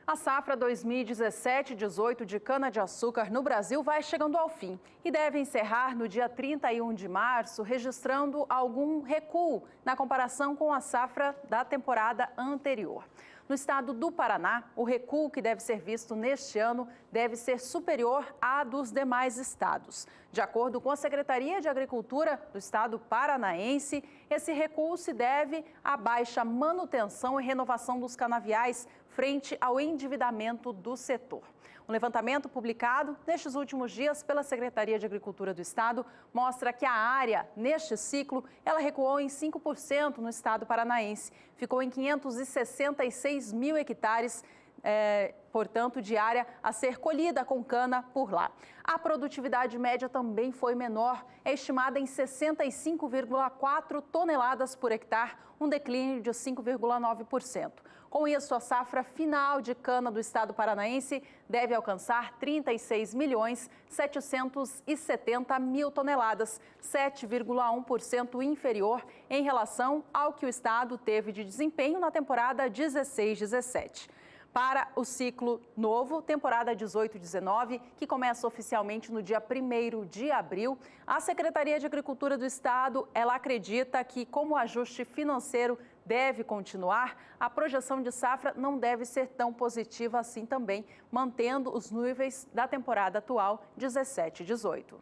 A safra 2017-18 de cana-de-açúcar no Brasil vai chegando ao fim e deve encerrar no dia 31 de março, registrando algum recuo na comparação com a safra da temporada anterior. No estado do Paraná, o recuo que deve ser visto neste ano deve ser superior à dos demais estados. De acordo com a Secretaria de Agricultura do estado paranaense, esse recuo se deve à baixa manutenção e renovação dos canaviais frente ao endividamento do setor. Um levantamento publicado nestes últimos dias pela Secretaria de Agricultura do Estado mostra que a área, neste ciclo, ela recuou em 5% no estado paranaense. Ficou em 566 mil hectares, portanto, de área a ser colhida com cana por lá. A produtividade média também foi menor, é estimada em 65,4 toneladas por hectare, um declínio de 5,9%. Com isso, a safra final de cana do estado paranaense deve alcançar 36.770.000 toneladas, 7,1% inferior em relação ao que o estado teve de desempenho na temporada 16-17. Para o ciclo novo, temporada 18-19, que começa oficialmente no dia 1º de abril, a Secretaria de Agricultura do Estado, ela acredita que, como o ajuste financeiro deve continuar, a projeção de safra não deve ser tão positiva assim também, mantendo os níveis da temporada atual 17-18.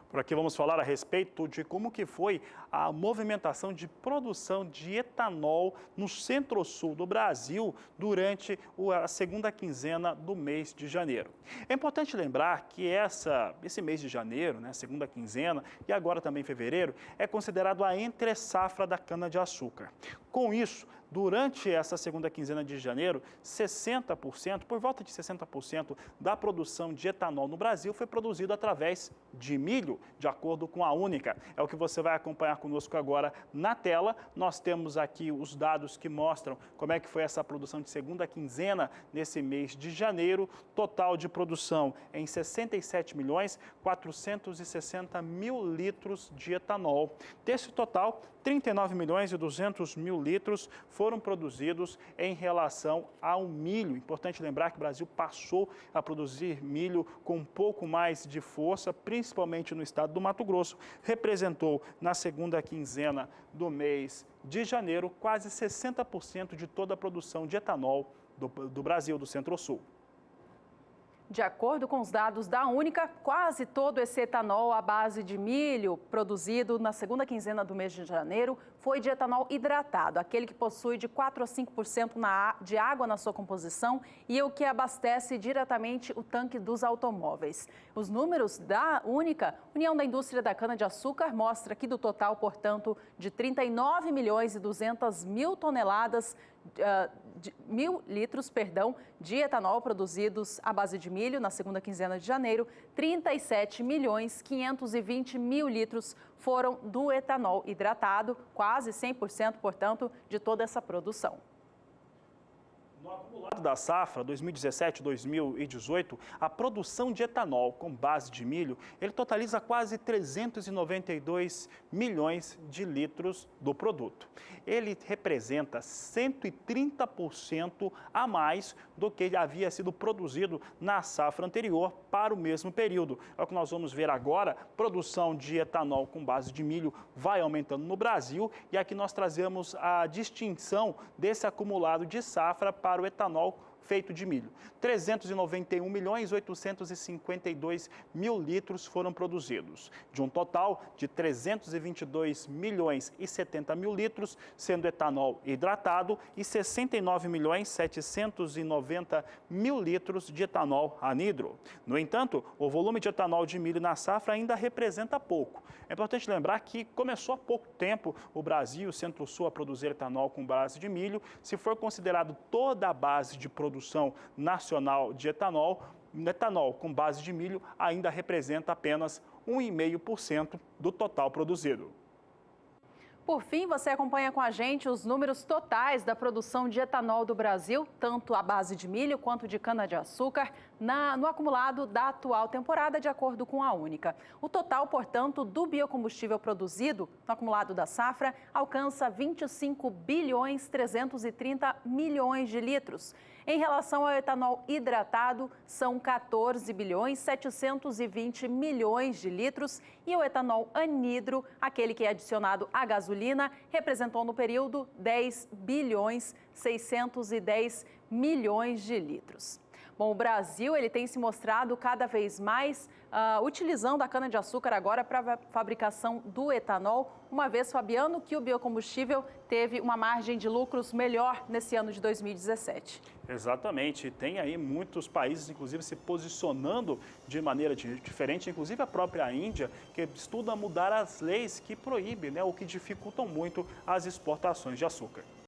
Por aqui vamos falar a respeito de como que foi a movimentação de produção de etanol no centro-sul do Brasil durante a segunda quinzena do mês de janeiro. É importante lembrar que esse mês de janeiro, segunda quinzena, e agora também fevereiro, é considerado a entre-safra da cana-de-açúcar. Com isso, durante essa segunda quinzena de janeiro, 60%, por volta de 60% da produção de etanol no Brasil foi produzido através de milho, de acordo com a Única. É o que você vai acompanhar conosco agora na tela. Nós temos aqui os dados que mostram como é que foi essa produção de segunda quinzena nesse mês de janeiro. Total de produção em 67.460.000 litros de etanol. Desse total, 39.200.000 litros foram produzidos em relação ao milho. Importante lembrar que o Brasil passou a produzir milho com um pouco mais de força, principalmente no estado do Mato Grosso. Representou na segunda quinzena do mês de janeiro quase 60% de toda a produção de etanol do Brasil, do Centro-Sul. De acordo com os dados da Única, quase todo esse etanol à base de milho produzido na segunda quinzena do mês de janeiro foi de etanol hidratado, aquele que possui de 4 a 5% de água na sua composição e é o que abastece diretamente o tanque dos automóveis. Os números da Única, União da Indústria da Cana-de-Açúcar, mostra que do total, portanto, de 39.200.000 toneladas, litros de etanol produzidos à base de milho na segunda quinzena de janeiro, 37.520.000 litros foram do etanol hidratado, quase 100%, portanto, de toda essa produção. No acumulado da safra 2017-2018, a produção de etanol com base de milho, ele totaliza quase 392 milhões de litros do produto. Ele representa 130% a mais do que havia sido produzido na safra anterior para o mesmo período. É o que nós vamos ver agora. Produção de etanol com base de milho vai aumentando no Brasil e aqui nós trazemos a distinção desse acumulado de safra para o etanol feito de milho. 391.852.000 litros foram produzidos, de um total de 322.070.000 litros, sendo etanol hidratado, e 69.790.000 litros de etanol anidro. No entanto, o volume de etanol de milho na safra ainda representa pouco. É importante lembrar que começou há pouco tempo o Brasil, o Centro-Sul, a produzir etanol com base de milho. Se for considerado toda a base de produção nacional de etanol com base de milho ainda representa apenas 1,5% do total produzido. Por fim, você acompanha com a gente os números totais da produção de etanol do Brasil, tanto à base de milho quanto de cana-de-açúcar, no acumulado da atual temporada, de acordo com a Única. O total, portanto, do biocombustível produzido no acumulado da safra alcança 25 bilhões 330 milhões de litros. Em relação ao etanol hidratado, são 14 bilhões 720 milhões de litros e o etanol anidro, aquele que é adicionado à gasolina, representou no período 10 bilhões 610 milhões de litros. Bom, o Brasil ele tem se mostrado cada vez mais utilizando a cana-de-açúcar agora para a fabricação do etanol, uma vez, Fabiano, que o biocombustível teve uma margem de lucros melhor nesse ano de 2017. Exatamente, tem aí muitos países, inclusive, se posicionando de maneira diferente, inclusive a própria Índia, que estuda mudar as leis que proíbem, ou que dificultam muito as exportações de açúcar.